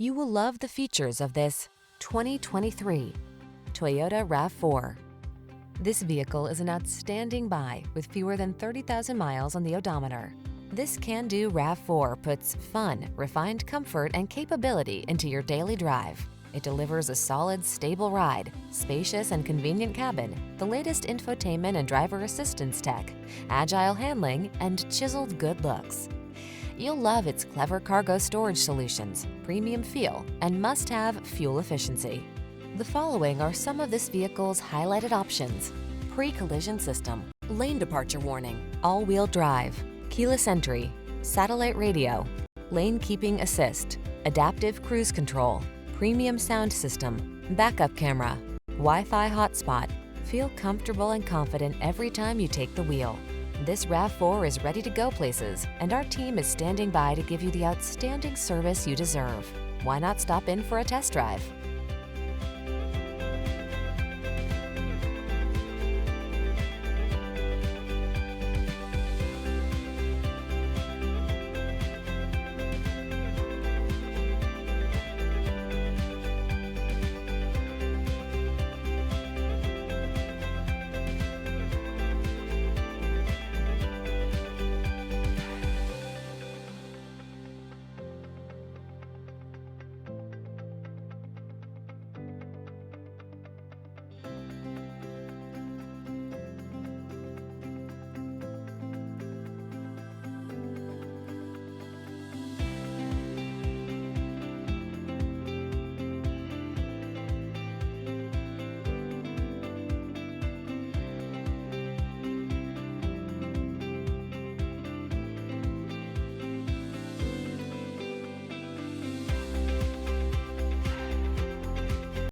You will love the features of this 2023 Toyota RAV4. This vehicle is an outstanding buy with fewer than 30,000 miles on the odometer. This can-do RAV4 puts fun, refined comfort, and capability into your daily drive. It delivers a solid, stable ride, spacious and convenient cabin, the latest infotainment and driver assistance tech, agile handling, and chiseled good looks. You'll love its clever cargo storage solutions, premium feel, and must-have fuel efficiency. The following are some of this vehicle's highlighted options: pre-collision system, lane departure warning, all-wheel drive, keyless entry, satellite radio, lane keeping assist, adaptive cruise control, premium sound system, backup camera, Wi-Fi hotspot. Feel comfortable and confident every time you take the wheel. This RAV4 is ready to go places, and our team is standing by to give you the outstanding service you deserve. Why not stop in for a test drive?